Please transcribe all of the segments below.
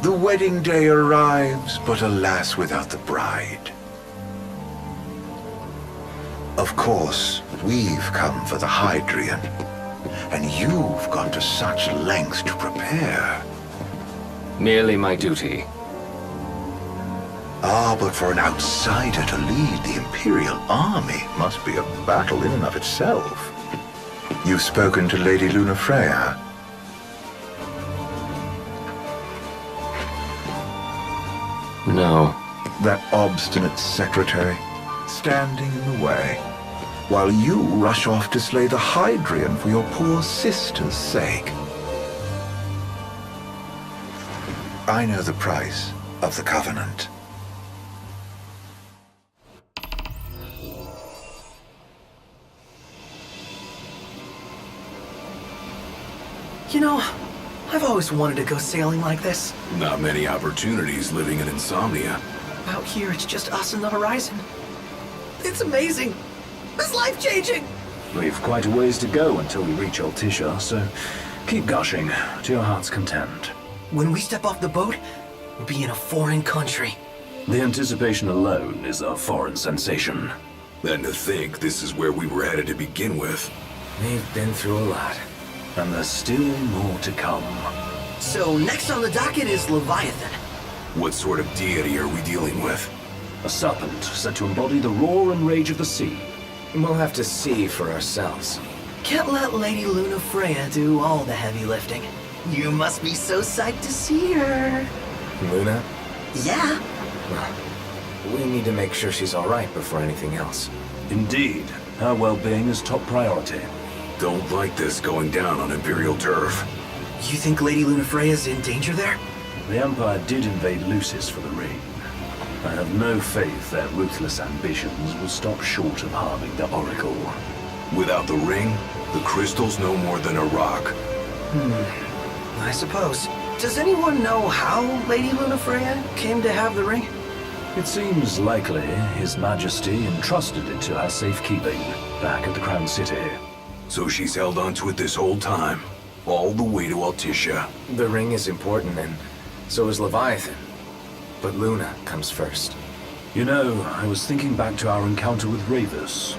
The wedding day arrives, but alas without the bride. Of course, we've come for the Hydrian, and you've gone to such lengths to prepare. Merely my duty. Ah, but for an outsider to lead the Imperial army must be a battle in and of itself. You've spoken to Lady Lunafreya? No. That obstinate secretary, standing in the way, while you rush off to slay the Hydrian for your poor sister's sake. I know the price of the Covenant. You know, I've always wanted to go sailing like this. Not many opportunities living in Insomnia. Out here, it's just us and the horizon. It's amazing. It's life-changing. We've quite a ways to go until we reach Altisha, so keep gushing to your heart's content. When we step off the boat, we'll be in a foreign country. The anticipation alone is a foreign sensation. And to think this is where we were headed to begin with. We've been through a lot. And there's still more to come. So next on the docket is Leviathan. What sort of deity are we dealing with? A serpent said to embody the roar and rage of the sea. We'll have to see for ourselves. Can't let Lady Lunafreya do all the heavy lifting. You must be so psyched to see her. Luna? Yeah. Well, we need to make sure she's alright before anything else. Indeed, her well-being is top priority. Don't like this going down on Imperial turf. You think Lady Lunafreya's in danger there? The Empire did invade Lucis for the ring. I have no faith their ruthless ambitions will stop short of harming the Oracle. Without the ring, the crystal's no more than a rock. I suppose. Does anyone know how Lady Lunafreya came to have the ring? It seems likely His Majesty entrusted it to her safekeeping back at the Crown City. So she's held onto it this whole time, all the way to Altisha. The ring is important, and so is Leviathan. But Luna comes first. You know, I was thinking back to our encounter with Ravus.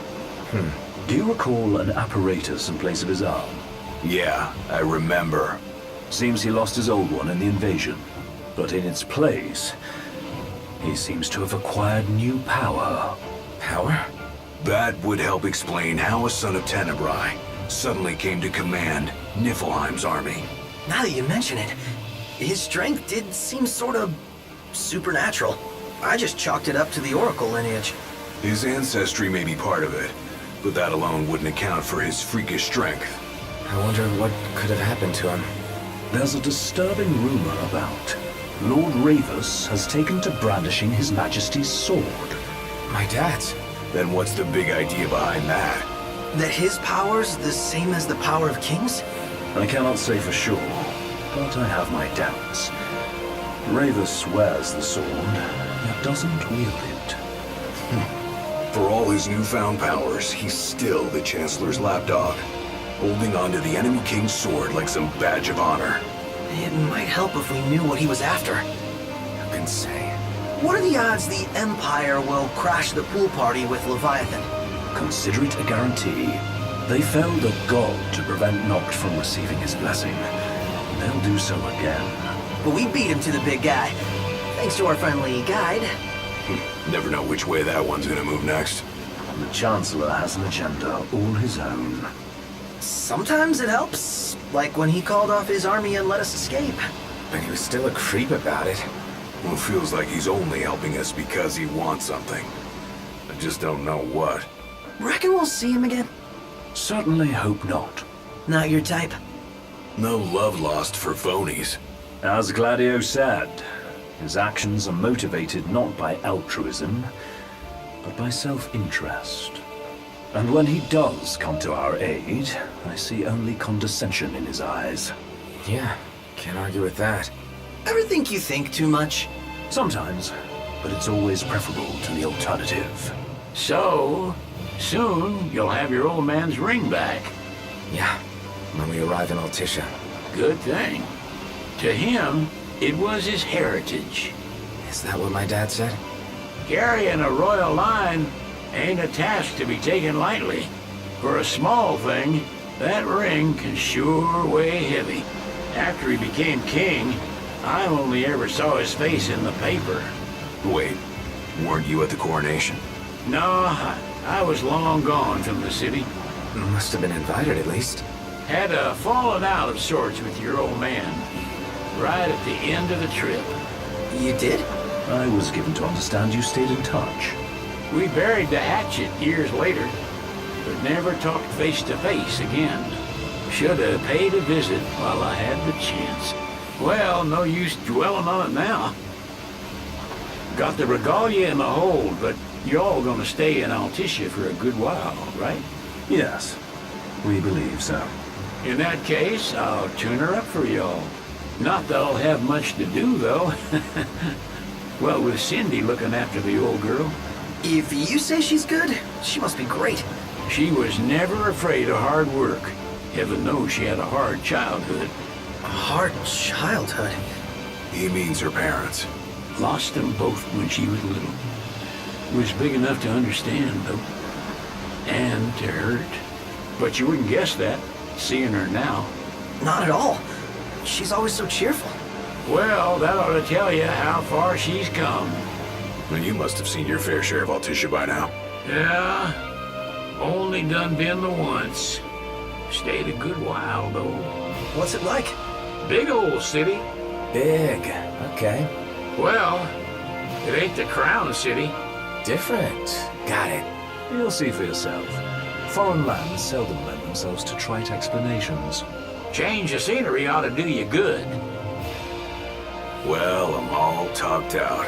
Do you recall an apparatus in place of his arm? Yeah, I remember. Seems he lost his old one in the invasion. But in its place, he seems to have acquired new power. Power? That would help explain how a son of Tenebrae suddenly came to command Niflheim's army. Now that you mention it, his strength did seem sort of supernatural. I just chalked it up to the Oracle lineage. His ancestry may be part of it, but that alone wouldn't account for his freakish strength. I wonder what could have happened to him. There's a disturbing rumor about Lord Ravus has taken to brandishing His Majesty's sword. My dad's. Then what's the big idea behind that? That his power's the same as the power of kings? I cannot say for sure, but I have my doubts. Ravus wears the sword, yet doesn't wield it. For all his newfound powers, he's still the Chancellor's lapdog, holding onto the enemy king's sword like some badge of honor. It might help if we knew what he was after. Who can say? What are the odds the Empire will crash the pool party with Leviathan? Consider it a guarantee. They failed a god to prevent Noct from receiving his blessing. They'll do so again. But we beat him to the big guy, thanks to our friendly guide. Never know which way that one's gonna move next. The Chancellor has an agenda all his own. Sometimes it helps, like when he called off his army and let us escape. But he was still a creep about it. Well, it feels like he's only helping us because he wants something. I just don't know what. Reckon we'll see him again? Certainly hope not. Not your type. No love lost for phonies. As Gladio said, his actions are motivated not by altruism, but by self-interest. And when he does come to our aid, I see only condescension in his eyes. Yeah, can't argue with that. Ever think you think too much? Sometimes, but it's always preferable to the alternative. So, soon you'll have your old man's ring back. Yeah, when we arrive in Altisha. Good thing. To him, It was his heritage. Is that what my dad said? Carrying a royal line ain't a task to be taken lightly. For a small thing, that ring can sure weigh heavy. After he became king, I only ever saw his face in the paper. Wait, weren't you at the coronation? No, I was long gone from the city. Must have been invited at least. Had a falling out of sorts with your old man. Right at the end of the trip. You did? I was given to understand you stayed in touch. We buried the hatchet years later, but never talked face to face again. Should have paid a visit while I had the chance. Well, no use dwelling on it now. Got the regalia in the hold, but y'all gonna stay in Altissia for a good while, right? Yes, we believe so. In that case, I'll tune her up for y'all. Not that I'll have much to do, though. Well, with Cindy looking after the old girl. If you say she's good, she must be great. She was never afraid of hard work. Heaven knows she had a hard childhood. A hard childhood. He means her parents. Lost them both when she was little. Was big enough to understand, though. And to hurt. But you wouldn't guess that, seeing her now. Not at all. She's always so cheerful. Well, that ought to tell you how far she's come. And you must have seen your fair share of Altissia by now. Yeah, only done been the once. Stayed a good while, though. What's it like? Big old city. Big. Okay. Well, it ain't the crown city. Different. Got it. You'll see for yourself. Foreign lands seldom lend themselves to trite explanations. Change of scenery ought to do you good. Well, I'm all topped out.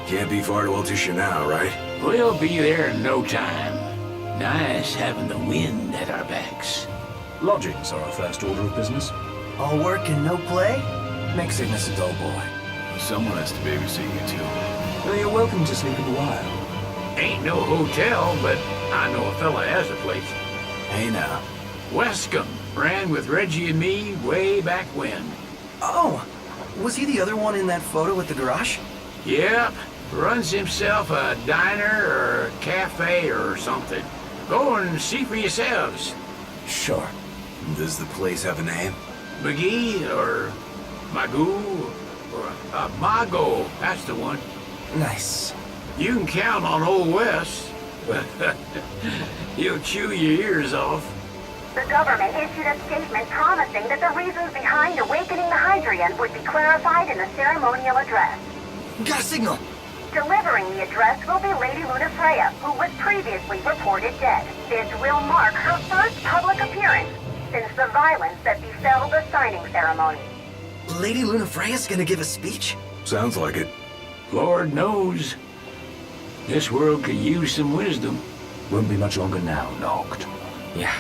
Can't be far to Altissia now, right? We'll be there in no time. Nice having the wind at our backs. Lodgings are our first order of business. All work and no play? Makes Cygnus a dull boy. Someone has to babysit you too. Well, you're welcome to sleep in the wild. Ain't no hotel, but I know a fella has a place. Hey now. Wescombe ran with Reggie and me way back when. Oh, was he the other one in that photo with the garage? Yep, runs himself a diner or a cafe or something. Go and see for yourselves. Sure. Does the place have a name? McGee or Magoo or Mago, that's the one. Nice. You can count on Old Wes. He'll chew your ears off. The government issued a statement promising that the reasons behind awakening the Hydrian would be clarified in the ceremonial address. Got a signal. Delivering the address will be Lady Lunafreya, who was previously reported dead. This will mark her first public appearance since the violence that befell the signing ceremony. Lady Lunafreya's gonna give a speech? Sounds like it. Lord knows. This world could use some wisdom. Won't be much longer now, Noct. Yeah.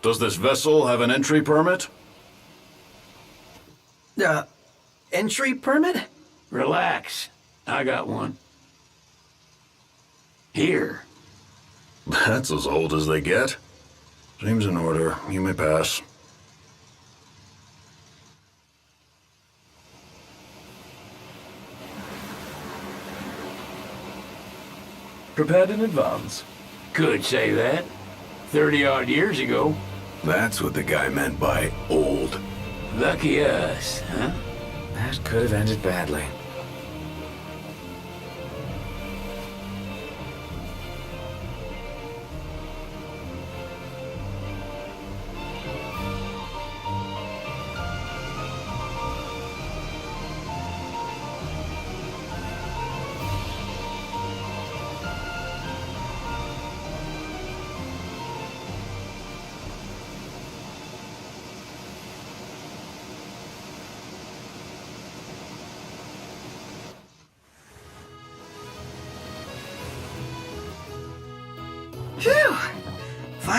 Does this vessel have an entry permit? Entry permit? Relax. I got one. Here. That's as old as they get. Seems in order. You may pass. Prepared in advance. Could say that. 30-odd years ago. That's what the guy meant by old. Lucky us, huh? That could have ended badly.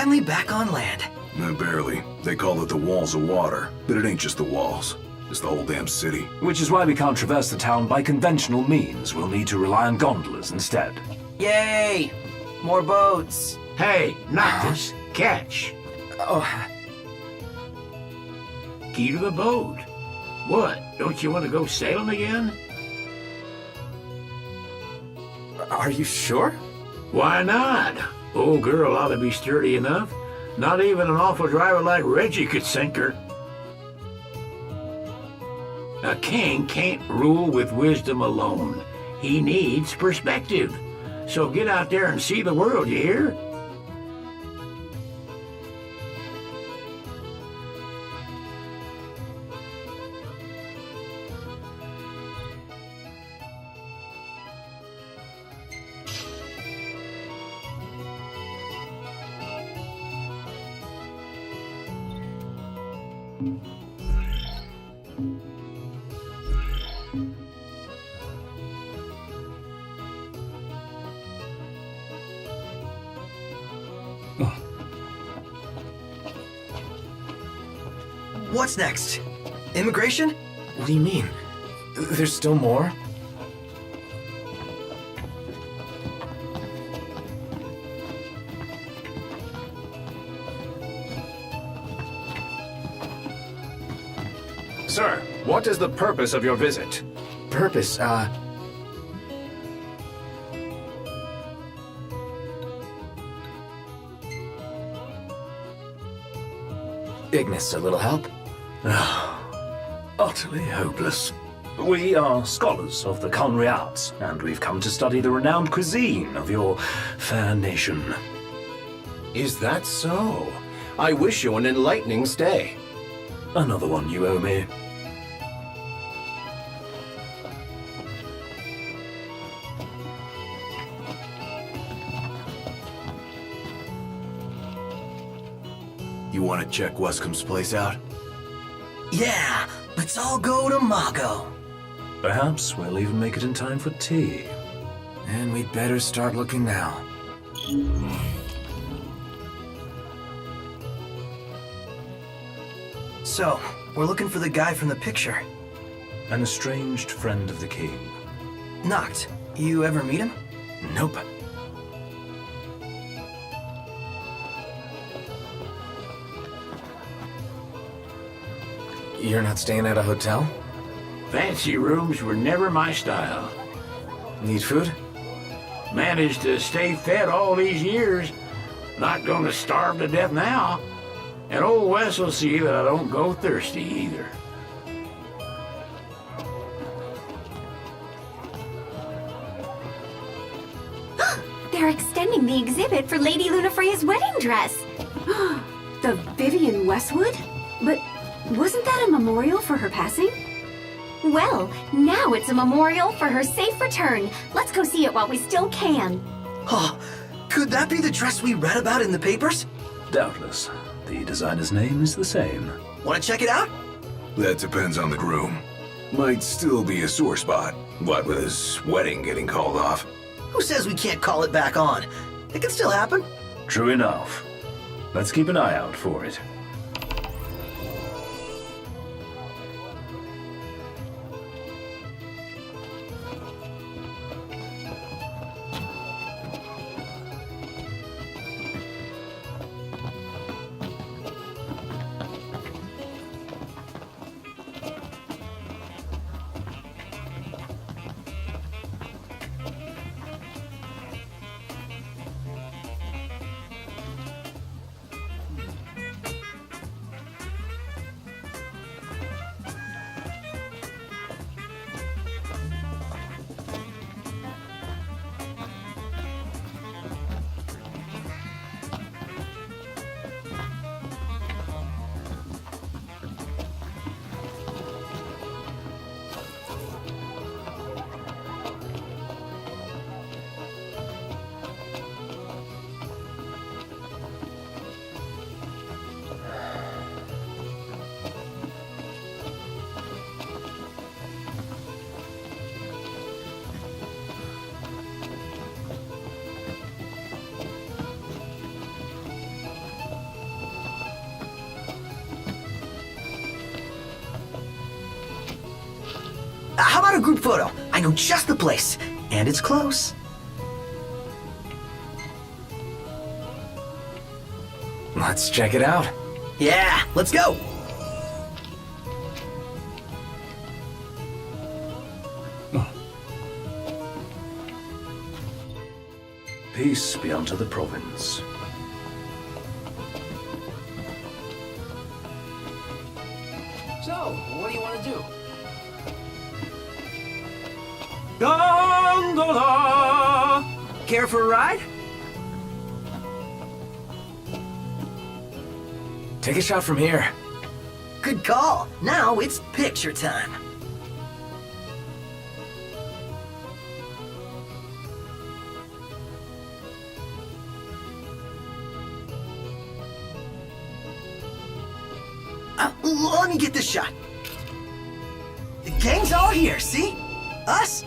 finally back on land. Barely. They call it the Walls of Water, but it ain't just the walls. It's the whole damn city. Which is why we can't traverse the town by conventional means. We'll need to rely on gondolas instead. Yay! More boats. Hey, Noctis, catch. Oh, Key to the boat. What, don't you want to go sailing again? are you sure? Why not? Old girl ought to be sturdy enough. Not even an awful driver like Reggie could sink her. A king can't rule with wisdom alone. He needs perspective. So get out there and see the world, you hear? What's next? Immigration? What do you mean? There's still more? Sir, what is the purpose of your visit? Purpose, Ignis, a little help? Utterly hopeless. We are scholars of the culinary arts, and we've come to study the renowned cuisine of your fair nation. Is that so? I wish you an enlightening stay. Another one you owe me. You want to check Wescom's place out? Yeah, let's all go to Mago. Perhaps we'll even make it in time for tea. And we'd better start looking now. So, we're looking for the guy from the picture. An estranged friend of the king. Noct, you ever meet him? Nope. You're not staying at a hotel? Fancy rooms were never my style. Need food? Managed to stay fed all these years. Not gonna starve to death now. And old Wes will see that I don't go thirsty either. They're extending the exhibit for Lady Lunafreya's wedding dress. The Vivian Westwood? But wasn't that a memorial for her passing? Well, now it's a memorial for her safe return. Let's go see it while we still can. Oh, could that be the dress we read about in the papers? Doubtless. The designer's name is the same. Want to check it out? That depends on the groom. Might still be a sore spot. What with his wedding getting called off? Who says we can't call it back on? It can still happen. True enough. Let's keep an eye out for it. photo. I know just the place. And it's close. Let's check it out. Yeah, let's go. Peace be unto the province. So, what do you want to do? Gondola! Care for a ride? Take a shot from here. Good call. Now it's picture time. Let me get this shot. The gang's all here, see? Us?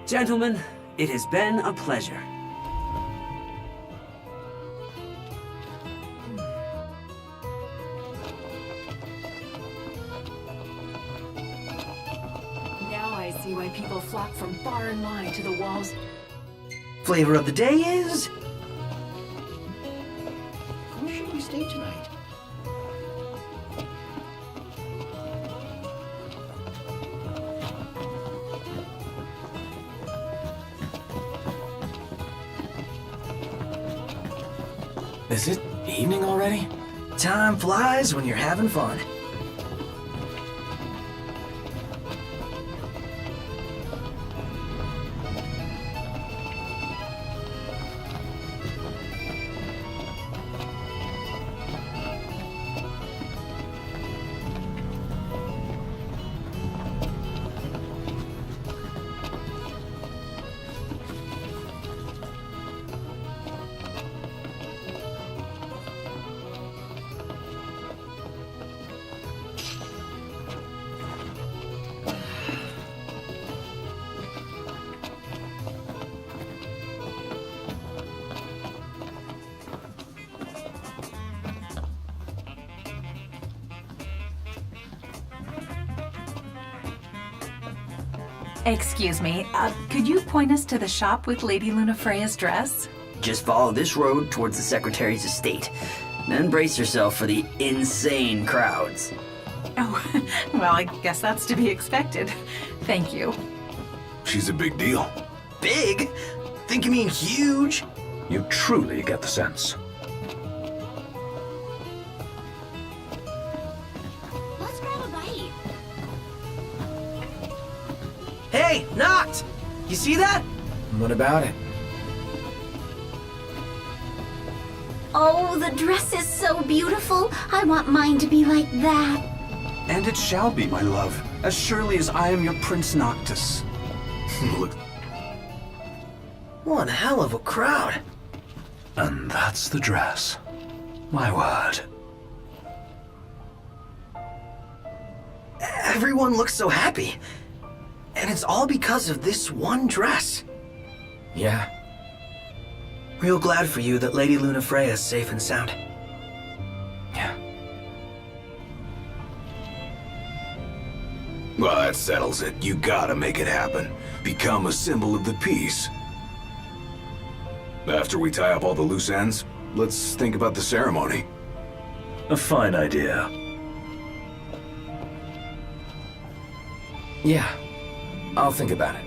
Gentlemen, it has been a pleasure. Now I see why people flock from far and wide to the walls. Flavor of the day is... Where should we stay tonight? Is it evening already? Time flies when you're having fun. Excuse me, could you point us to the shop with Lady Lunafreya's dress? Just follow this road towards the Secretary's estate. Then brace yourself for the insane crowds. Oh, well, I guess that's to be expected. Thank you. She's a big deal. Big? Think you mean huge? You truly get the sense. Let's grab a bite. Hey, Noct! You see that? What about it? Oh, the dress is so beautiful. I want mine to be like that. And it shall be, my love, as surely as I am your Prince Noctis. Look. One hell of a crowd. And that's the dress. My word. Everyone looks so happy. And it's all because of this one dress. Yeah. Real glad for you that Lady Lunafreya is safe and sound. Yeah. Well, that settles it. You gotta make it happen. Become a symbol of the peace. After we tie up all the loose ends, let's think about the ceremony. A fine idea. Yeah, I'll think about it.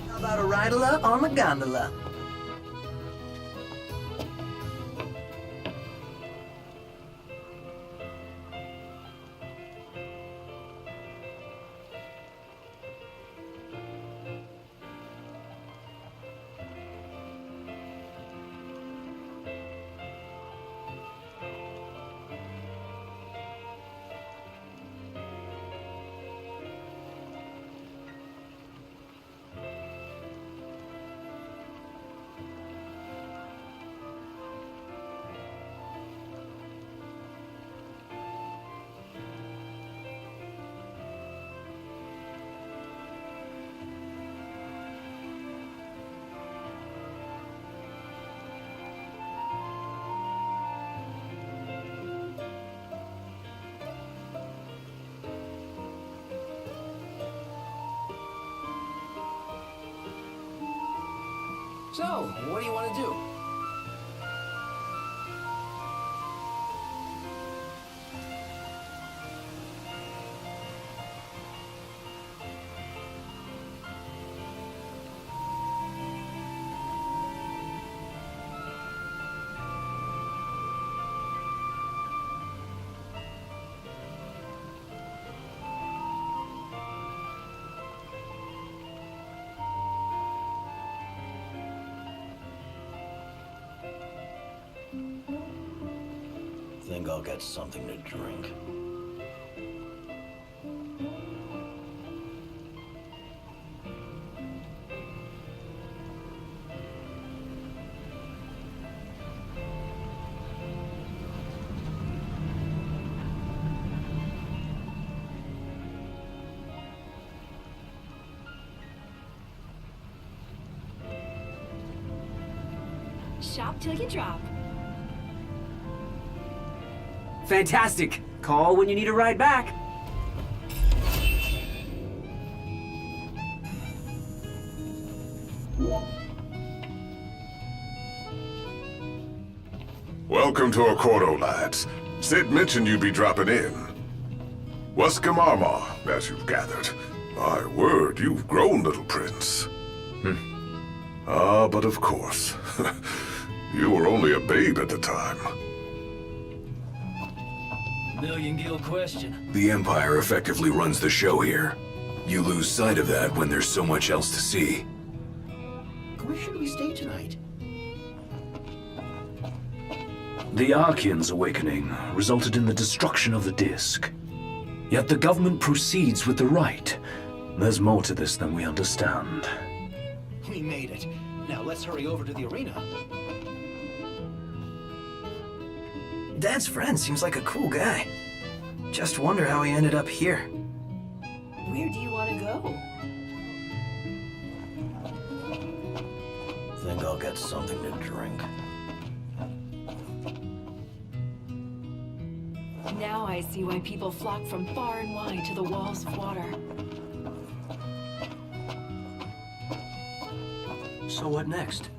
How about a ride-a-la on the gondola? So, what do you want to do? Think I'll get something to drink. Shop till you drop. Fantastic! Call when you need a ride back. Welcome to Accordo, lads. Sid mentioned you'd be dropping in. Waskamarma, as you've gathered. My word, you've grown, little prince. Ah, but of course. You were only a babe at the time. Million-gill question. The Empire effectively runs the show here. You lose sight of that when there's so much else to see. Where should we stay tonight? The Archean's awakening resulted in the destruction of the disk. Yet the government proceeds with the rite. There's more to this than we understand. We made it. Now let's hurry over to the arena. Dad's friend seems like a cool guy. Just wonder how he ended up here. Where do you want to go? Think I'll get something to drink. Now I see why people flock from far and wide to the walls of water. So what next?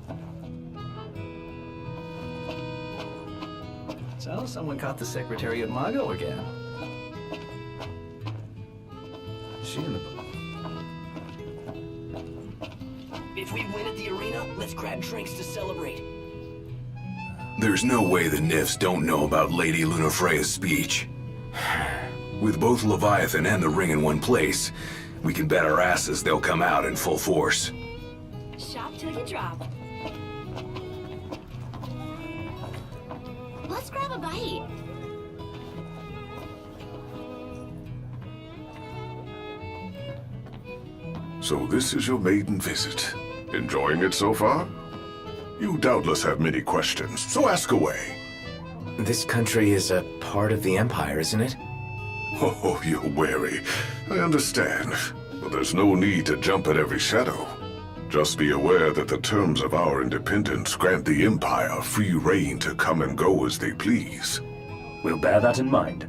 So, someone caught the Secretary of Mago again. Is she in the book? If we win at the arena, let's grab drinks to celebrate. There's no way the Nifs don't know about Lady Lunafreya's speech. With both Leviathan and the ring in one place, we can bet our asses they'll come out in full force. Shop till you drop. Let's grab a bite. So this is your maiden visit. Enjoying it so far? You doubtless have many questions, so ask away. This country is a part of the Empire, isn't it? Oh, you're wary. I understand. But there's no need to jump at every shadow. Just be aware that the terms of our independence grant the Empire free reign to come and go as they please. We'll bear that in mind.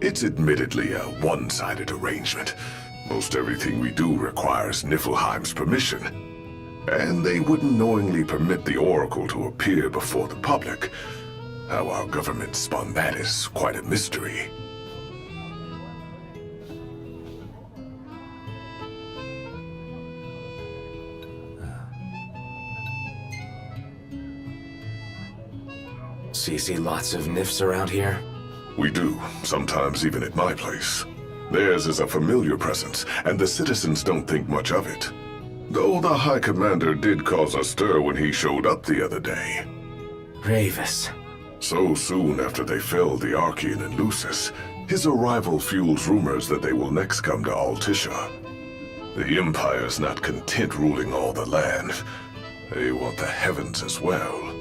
It's admittedly a one-sided arrangement. Most everything we do requires Niflheim's permission. And they wouldn't knowingly permit the Oracle to appear before the public. How our government spun that is quite a mystery. So you see lots of nifs around here? We do, sometimes even at my place. Theirs is a familiar presence, and the citizens don't think much of it. Though the High Commander did cause a stir when he showed up the other day. Ravis. So soon after they felled the Archean and Lucis, his arrival fuels rumors that they will next come to Altisha. The Empire's not content ruling all the land. They want the heavens as well.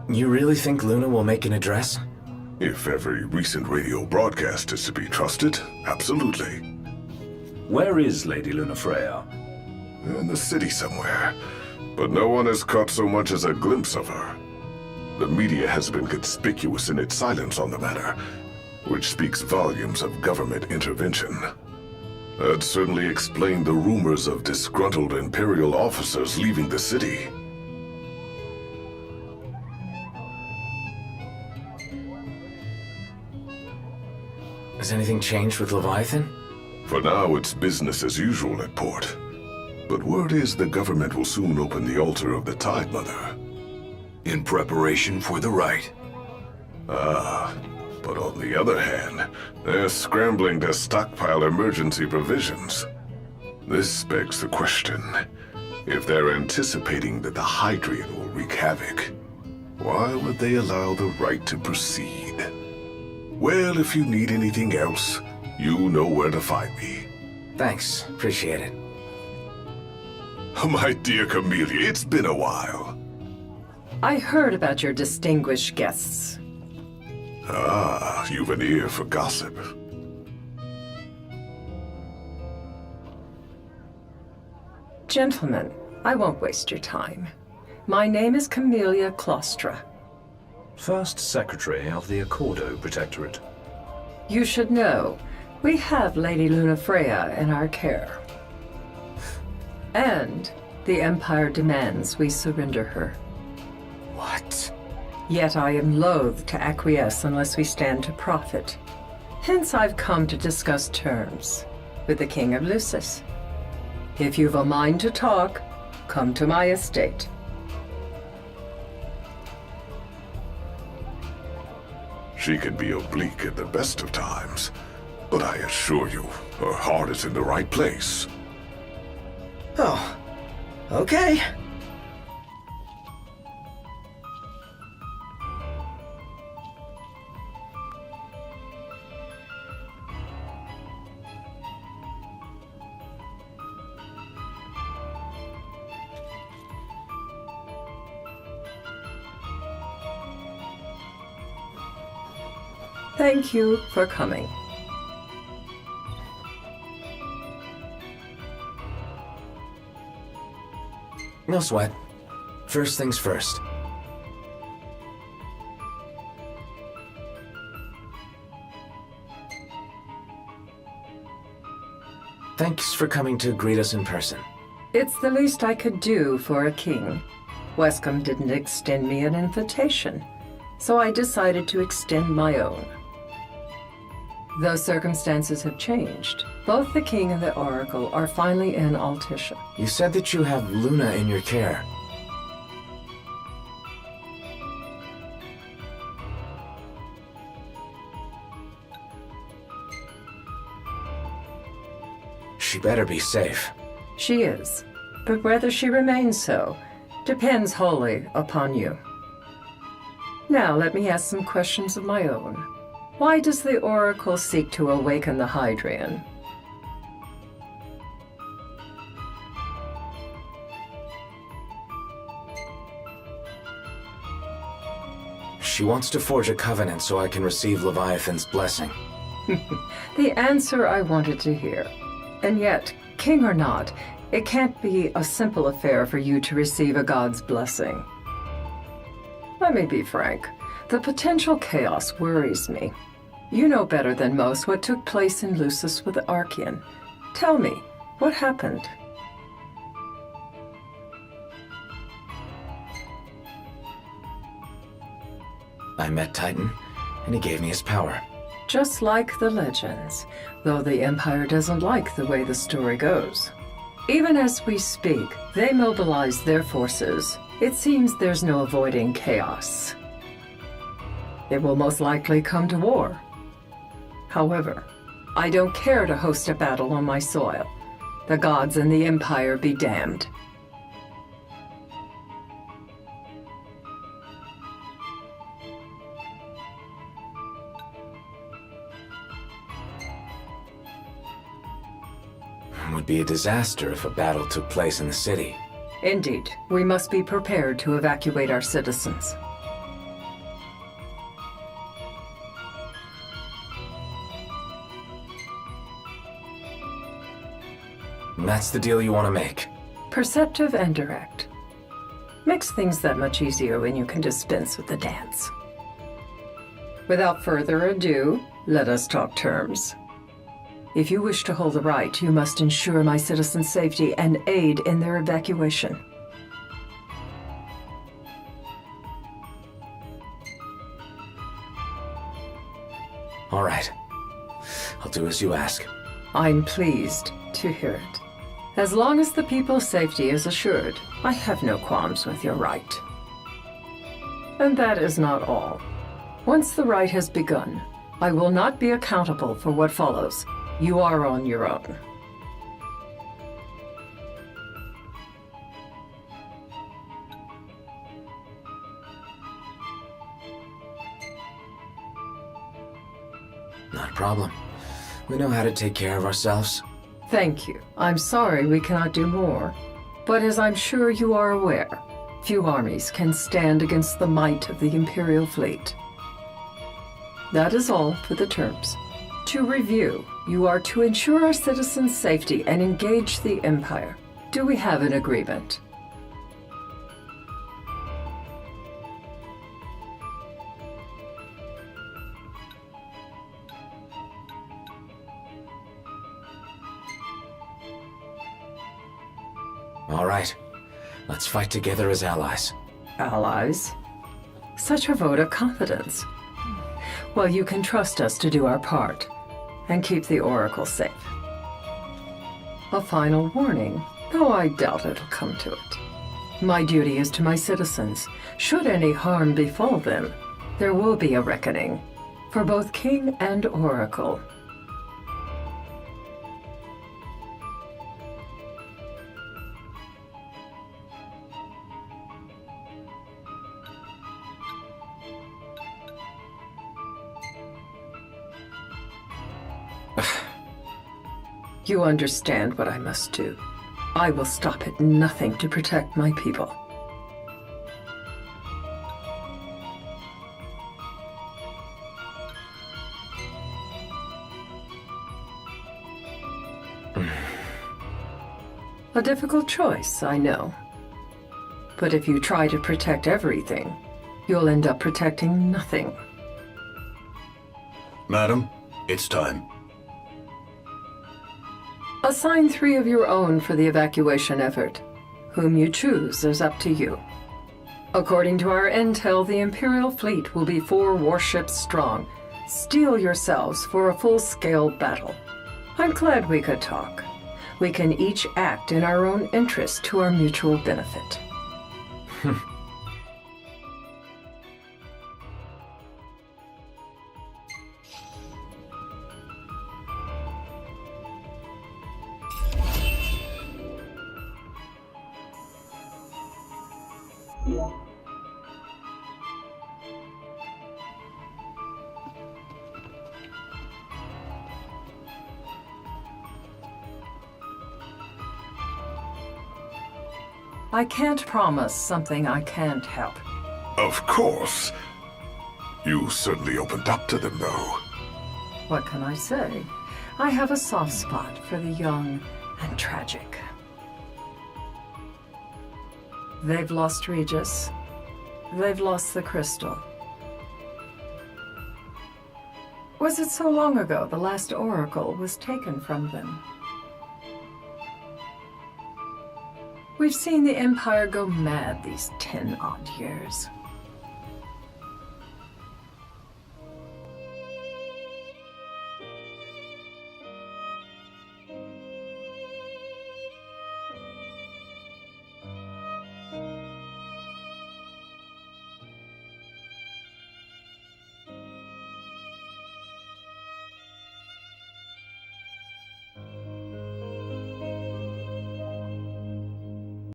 You really think Luna will make an address? If every recent radio broadcast is to be trusted, absolutely. Where is Lady Lunafreya? In the city somewhere, but no one has caught so much as a glimpse of her. The media has been conspicuous in its silence on the matter, which speaks volumes of government intervention. That certainly explained the rumors of disgruntled Imperial officers leaving the city. Has anything changed with Leviathan? For now, it's business as usual at port. But word is the government will soon open the altar of the Tide Mother. In preparation for the rite. Ah, but on the other hand, they're scrambling to stockpile emergency provisions. This begs the question, if they're anticipating that the Hydrian will wreak havoc, why would they allow the rite to proceed? Well, if you need anything else, you know where to find me. Thanks, appreciate it. My dear Camellia, it's been a while. I heard about your distinguished guests. Ah, you've an ear for gossip. Gentlemen, I won't waste your time. My name is Camellia Claustra. First Secretary of the Accordo Protectorate. You should know, we have Lady Lunafreya in our care. And the Empire demands we surrender her. What? Yet I am loath to acquiesce unless we stand to profit. Hence I've come to discuss terms with the King of Lucis. If you've a mind to talk, come to my estate. She can be oblique at the best of times, but I assure you, her heart is in the right place. Oh, okay. Thank you for coming. No sweat. First things first. Thanks for coming to greet us in person. It's the least I could do for a king. Wescom didn't extend me an invitation, so I decided to extend my own. Though circumstances have changed, both the King and the Oracle are finally in Altisha. You said that you have Luna in your care. She better be safe. She is, but whether she remains so depends wholly upon you. Now let me ask some questions of my own. Why does the Oracle seek to awaken the Hydrian? She wants to forge a covenant so I can receive Leviathan's blessing. The answer I wanted to hear. And yet, king or not, it can't be a simple affair for you to receive a god's blessing. Let me be frank. The potential chaos worries me. You know better than most what took place in Lucis with the Archean. Tell me, what happened? I met Titan, and he gave me his power. Just like the legends, though the Empire doesn't like the way the story goes. Even as we speak, they mobilize their forces. It seems there's no avoiding chaos. It will most likely come to war. However, I don't care to host a battle on my soil. The gods and the Empire be damned. It would be a disaster if a battle took place in the city. Indeed, we must be prepared to evacuate our citizens. And that's the deal you want to make? Perceptive and direct. Makes things that much easier when you can dispense with the dance. Without further ado, let us talk terms. If you wish to hold the right, you must ensure my citizens' safety and aid in their evacuation. All right. I'll do as you ask. I'm pleased to hear it. As long as the people's safety is assured, I have no qualms with your right. And that is not all. Once the rite has begun, I will not be accountable for what follows. You are on your own. Not a problem. We know how to take care of ourselves. Thank you. I'm sorry we cannot do more. But as I'm sure you are aware, few armies can stand against the might of the Imperial fleet. That is all for the terms. To review, you are to ensure our citizens' safety and engage the Empire. Do we have an agreement? All right. Let's fight together as allies. Allies? Such a vote of confidence. Well, you can trust us to do our part and keep the Oracle safe. A final warning, though I doubt it'll come to it. My duty is to my citizens. Should any harm befall them, there will be a reckoning for both King and Oracle. You understand what I must do. I will stop at nothing to protect my people. A difficult choice, I know. But if you try to protect everything, you'll end up protecting nothing. Madam, it's time. Assign 3 of your own for the evacuation effort. Whom you choose is up to you. According to our intel, the Imperial fleet will be 4 warships strong. Steel yourselves for a full-scale battle. I'm glad we could talk. We can each act in our own interest to our mutual benefit. I can't promise something I can't help. Of course. You certainly opened up to them, though. What can I say? I have a soft spot for the young and tragic. They've lost Regis. They've lost the crystal. Was it so long ago the last oracle was taken from them? We've seen the Empire go mad these 10-odd years.